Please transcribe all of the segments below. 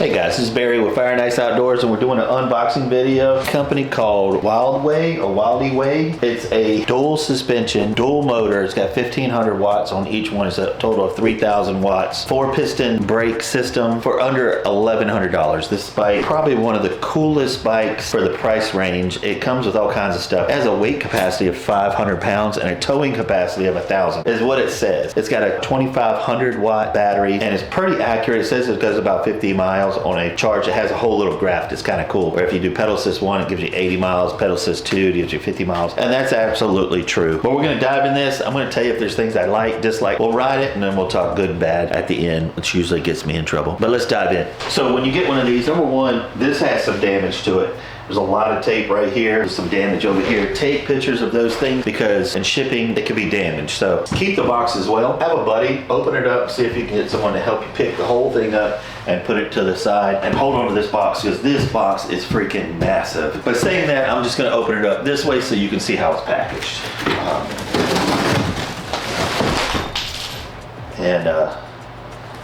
Hey guys, this is Barry with FaO&x Outdoors, and we're doing an unboxing video. A company called Wildeway or Wildeway. It's a dual suspension, dual motor. It's got 1500 watts on each one. It's a total of 3000 watts. 4-piston brake system for under $1,100. This bike, probably one of the coolest bikes for the price range. It comes with all kinds of stuff. It has a weight capacity of 500 pounds and a towing capacity of 1,000 is what it says. It's got a 2500 watt battery and it's pretty accurate. It says it goes about 50 miles on a charge. It has a whole little graph. It's kind of cool. Where if you do pedal assist 1, it gives you 80 miles. Pedal assist 2 gives you 50 miles. And that's absolutely true. But we're going to dive in this. I'm going to tell you if there's things I like, dislike. We'll ride it and then we'll talk good and bad at the end, which usually gets me in trouble. But let's dive in. So when you get one of these, number one, this has some damage to it. There's a lot of tape right here. There's some damage over here. Take pictures of those things because in shipping, it could be damaged. So keep the box as well. Have a buddy, open it up, see if you can get someone to help you pick the whole thing up and put it to the side and hold on to this box because this box is freaking massive. But saying that, I'm just gonna open it up this way so you can see how it's packaged.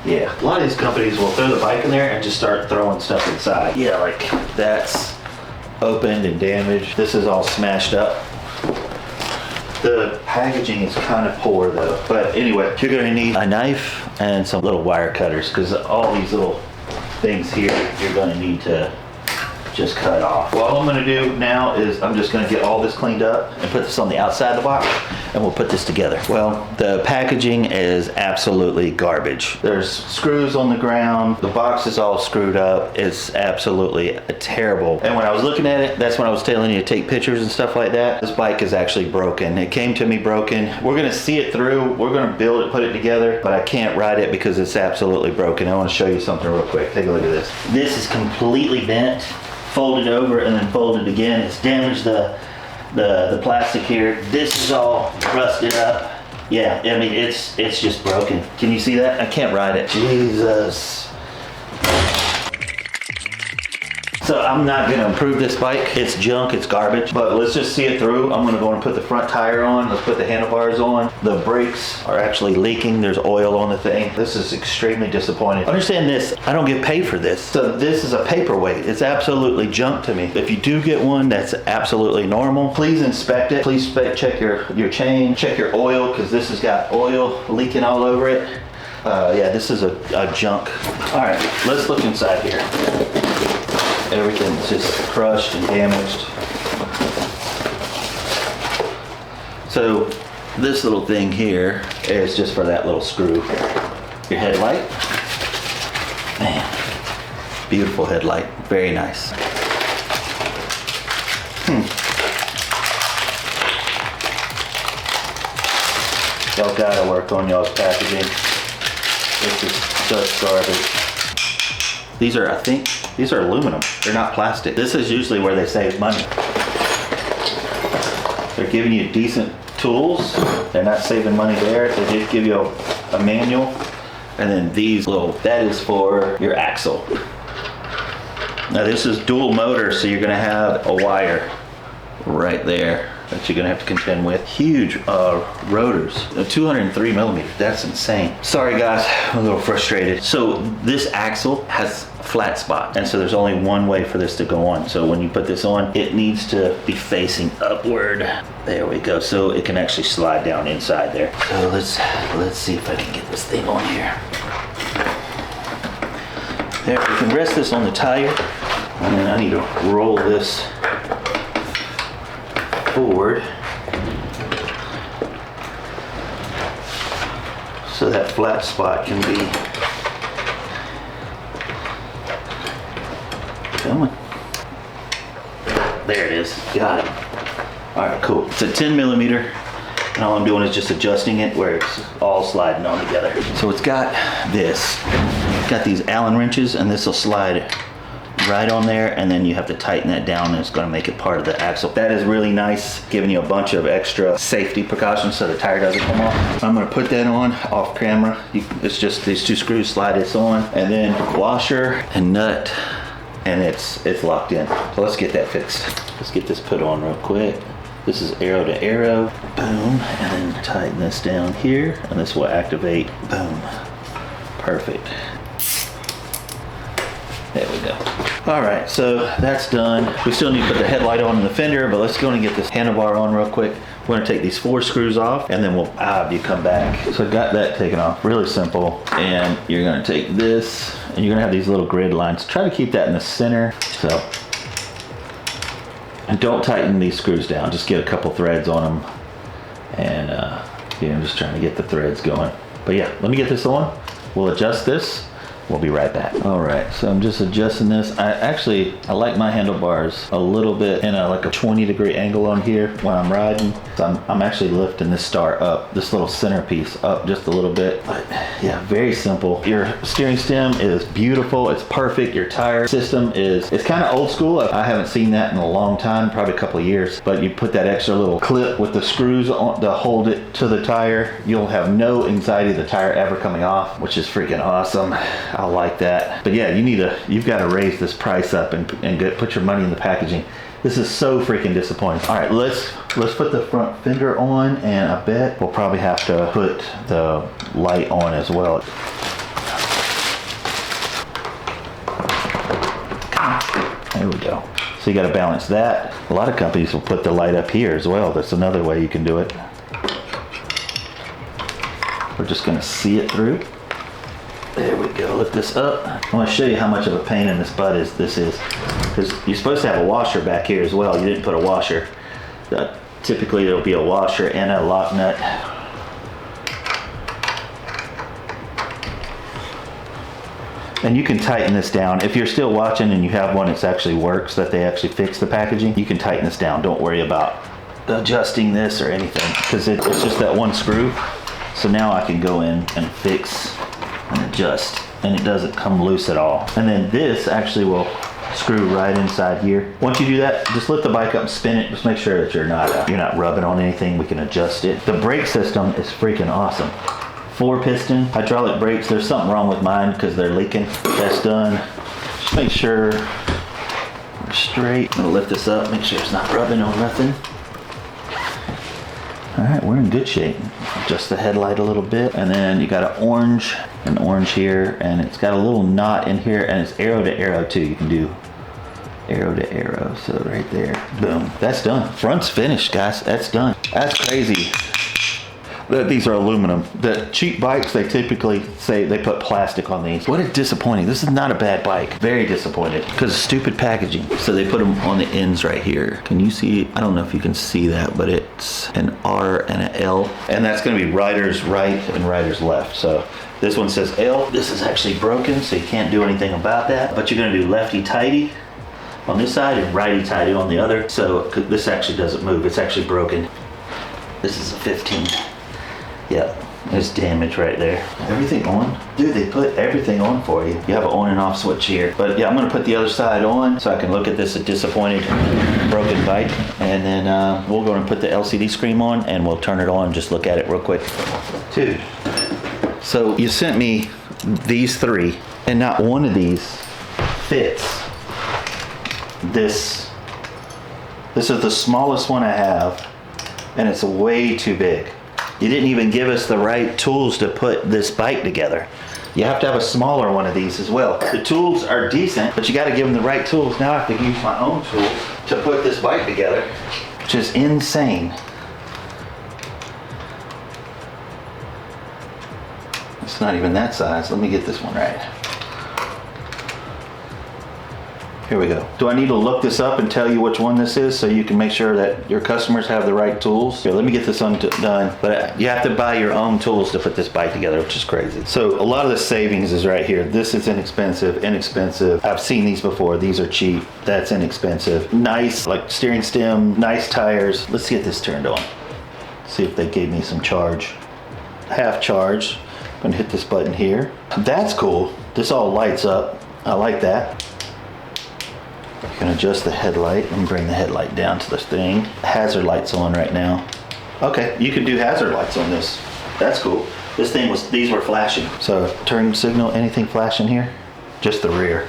Yeah, a lot of these companies will throw the bike in there and just start throwing stuff inside. Yeah, like that's opened and damaged. This is all smashed up. The packaging is kind of poor though. But anyway, you're gonna need a knife and some little wire cutters because all these little things here, you're gonna need to just cut off. Well, all I'm gonna do now is I'm just gonna get all this cleaned up and put this on the outside of the box and we'll put this together. Well, the packaging is absolutely garbage. There's screws on the ground. The box is all screwed up. It's absolutely terrible. And when I was looking at it, that's when I was telling you to take pictures and stuff like that. This bike is actually broken. It came to me broken. We're gonna see it through. We're gonna build it, put it together, but I can't ride it because it's absolutely broken. I wanna show you something real quick. Take a look at this. This is completely bent, folded over and then folded again. It's damaged the plastic here. This is all rusted up. Yeah, I mean it's just broken. Can you see that? I can't ride it. Jesus. So I'm not gonna improve this bike. It's junk, it's garbage, but let's just see it through. I'm gonna go and put the front tire on. Let's put the handlebars on. The brakes are actually leaking. There's oil on the thing. This is extremely disappointing. Understand this, I don't get paid for this. So this is a paperweight. It's absolutely junk to me. If you do get one, that's absolutely normal. Please inspect it. Please check your chain, check your oil, because this has got oil leaking all over it. Yeah, this is a junk. All right, let's look inside here. Everything's just crushed and damaged. So this little thing here is just for that little screw. Your headlight. Man, beautiful headlight, very nice. Y'all gotta work on y'all's packaging. This is such garbage. These are, I think, these are aluminum. They're not plastic. This is usually where they save money. They're giving you decent tools. They're not saving money there. They did give you a manual. And then these little, that is for your axle. Now this is dual motor, so you're gonna have a wire right there that you're gonna have to contend with. Huge rotors, 203 millimeters, that's insane. Sorry guys, I'm a little frustrated. So this axle has a flat spot, and so there's only one way for this to go on. So when you put this on, it needs to be facing upward. There we go, so it can actually slide down inside there. So let's see if I can get this thing on here. There, we can rest this on the tire, and then I need to roll this forward so that flat spot can be going. There it is, got it. All right, cool. It's a 10 millimeter, and all I'm doing is just adjusting it where it's all sliding on together. So it's got this, it's got these Allen wrenches, and this will slide right on there, and then you have to tighten that down, and it's going to make it part of the axle. That is really nice, giving you a bunch of extra safety precautions so the tire doesn't come off. I'm going to put that on off camera. It's just these two screws, slide this on, and then washer and nut, and it's locked in. So let's get that fixed. Let's get this put on real quick. This is arrow to arrow, boom, and then tighten this down here, and this will activate, boom, perfect. we go. All right, so that's done. We still need to put the headlight on in the fender, but let's go and get this handlebar on real quick. We're gonna take these 4 screws off and then we'll have you come back. So I got that taken off, really simple. And you're gonna take this and you're gonna have these little grid lines. Try to keep that in the center. So, and don't tighten these screws down. Just get a couple threads on them. And I'm just trying to get the threads going. But yeah, let me get this on. We'll adjust this. We'll be right back. All right, so I'm just adjusting this. I like my handlebars a little bit in like a 20-degree angle on here when I'm riding. So I'm actually lifting this star up, this little centerpiece up just a little bit. But yeah, very simple. Your steering stem is beautiful. It's perfect. Your tire system it's kind of old school. I haven't seen that in a long time, probably a couple of years. But you put that extra little clip with the screws on to hold it to the tire. You'll have no anxiety of the tire ever coming off, which is freaking awesome. I like that. But yeah, you've got to raise this price up and put your money in the packaging. This is so freaking disappointing. All right, let's put the front fender on, and I bet we'll probably have to put the light on as well. There we go. So you got to balance that. A lot of companies will put the light up here as well. That's another way you can do it. We're just going to see it through. There we go, lift this up. I want to show you how much of a pain in this butt this is. Because you're supposed to have a washer back here as well. You didn't put a washer. Typically there'll be a washer and a lock nut. And you can tighten this down. If you're still watching and you have one that actually works, that they actually fix the packaging, you can tighten this down. Don't worry about adjusting this or anything, because it's just that one screw. So now I can go in and fix and adjust, and it doesn't come loose at all. And then this actually will screw right inside here. Once you do that, just lift the bike up and spin it. Just make sure that you're not rubbing on anything. We can adjust it. The brake system is freaking awesome. 4-piston hydraulic brakes. There's something wrong with mine because they're leaking. That's done. Just make sure we're straight. I'm gonna lift this up, make sure it's not rubbing on nothing. All right, we're in good shape. Adjust the headlight a little bit, and then you got an orange here, and it's got a little knot in here, and it's arrow to arrow too. You can do arrow to arrow, so right there, boom, that's done. Front's finished, guys. That's done. That's crazy. These are aluminum. The cheap bikes, they typically say they put plastic on these. What a disappointing. This is not a bad bike. Very disappointed because of stupid packaging. So they put them on the ends right here. Can you see? I don't know if you can see that, but it's an R and an L. And that's going to be rider's right and rider's left. So this one says L. This is actually broken, so you can't do anything about that. But you're going to do lefty tighty on this side and righty tighty on the other. So this actually doesn't move. It's actually broken. This is a 15. Yep, there's damage right there. Everything on? Dude, they put everything on for you. You have an on and off switch here. But yeah, I'm gonna put the other side on so I can look at this disappointed, broken bike. And then we'll go and put the LCD screen on and we'll turn it on, just look at it real quick. Dude, so you sent me these 3 and not one of these fits this. This is the smallest one I have and it's way too big. You didn't even give us the right tools to put this bike together. You have to have a smaller one of these as well. The tools are decent, but you got to give them the right tools. Now I have to use my own tools to put this bike together, which is insane. It's not even that size. Let me get this one right. Here we go. Do I need to look this up and tell you which one this is so you can make sure that your customers have the right tools? Here, let me get this undone. But you have to buy your own tools to put this bike together, which is crazy. So a lot of the savings is right here. This is inexpensive. I've seen these before. These are cheap. That's inexpensive. Nice, like steering stem, nice tires. Let's get this turned on. See if they gave me some charge. Half charge. I'm gonna hit this button here. That's cool. This all lights up. I like that. You can adjust the headlight. Let me bring the headlight down to this thing. Hazard light's on right now. Okay, you can do hazard lights on this. That's cool. These were flashing. So turn signal, anything flashing here? Just the rear.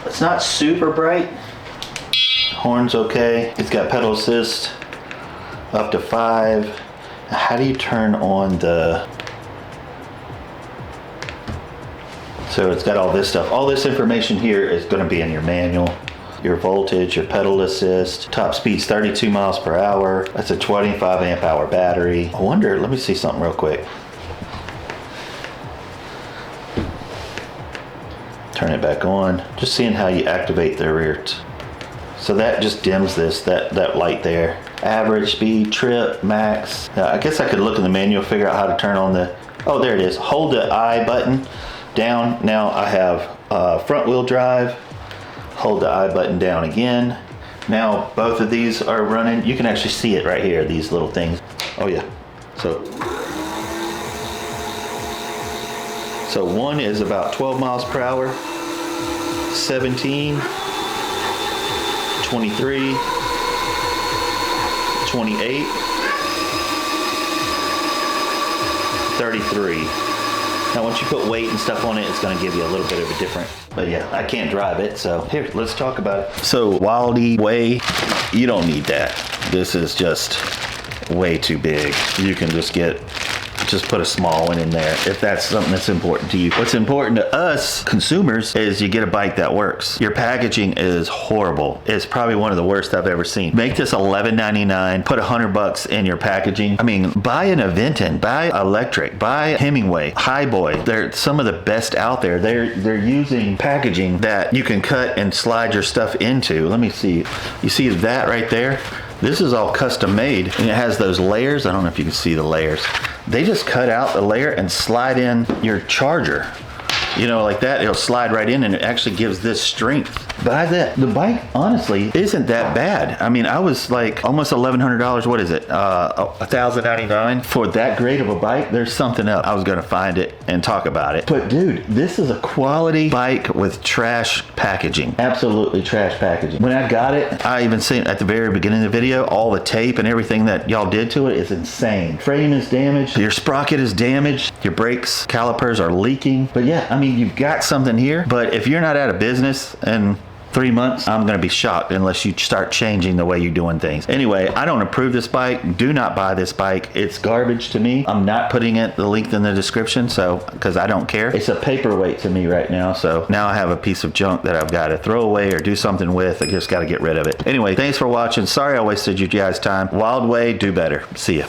It's not super bright. Horn's okay. It's got pedal assist up to 5. How do you turn on the So it's got all this stuff. All this information here is going to be in your manual. Your voltage, your pedal assist, top speed's 32 miles per hour. That's a 25 amp hour battery. I wonder, let me see something real quick. Turn it back on. Just seeing how you activate the rear. So that just dims this, that light there. Average speed, trip, max. Now, I guess I could look in the manual, figure out how to turn on the, oh, there it is. Hold the I button down. Now I have front wheel drive. Hold the I button down again. Now both of these are running. You can actually see it right here, these little things. Oh yeah. So one is about 12 miles per hour, 17, 23, 28, 33. Now once you put weight and stuff on it, it's gonna give you a little bit of a different, but yeah, I can't drive it, so here, let's talk about it. So Wildeway, you don't need that. This is just way too big. You can just put a small one in there if that's something that's important to you. What's important to us consumers is you get a bike that works. Your packaging is horrible. It's probably one of the worst I've ever seen. Make this $11.99, put $100 in your packaging. I mean, buy an Aventon, buy Electric, buy Hemingway, Highboy. They're some of the best out there. They're using packaging that you can cut and slide your stuff into. Let me see. You see that right there? This is all custom made, and it has those layers. I don't know if you can see the layers. They just cut out the layer and slide in your charger. You know, like that, it'll slide right in and it actually gives this strength. Buy that. The bike, honestly, isn't that bad. I mean, I was like almost $1,100. What is it? $1,099 for that great of a bike. There's something else. I was gonna find it and talk about it. But dude, this is a quality bike with trash packaging. Absolutely trash packaging. When I got it, I even seen at the very beginning of the video, all the tape and everything that y'all did to it is insane. Frame is damaged. Your sprocket is damaged. Your brakes calipers are leaking. But yeah, I mean, you've got something here, but if you're not out of business in 3 months, I'm gonna be shocked unless you start changing the way you're doing things. Anyway, I don't approve this bike. Do not buy this bike. It's garbage to me. I'm not putting the link in the description, so, because I don't care. It's a paperweight to me right now, so now I have a piece of junk that I've got to throw away or do something with. I just got to get rid of it. Anyway, thanks for watching. Sorry I wasted you guys' time. Wildeway, do better. See ya.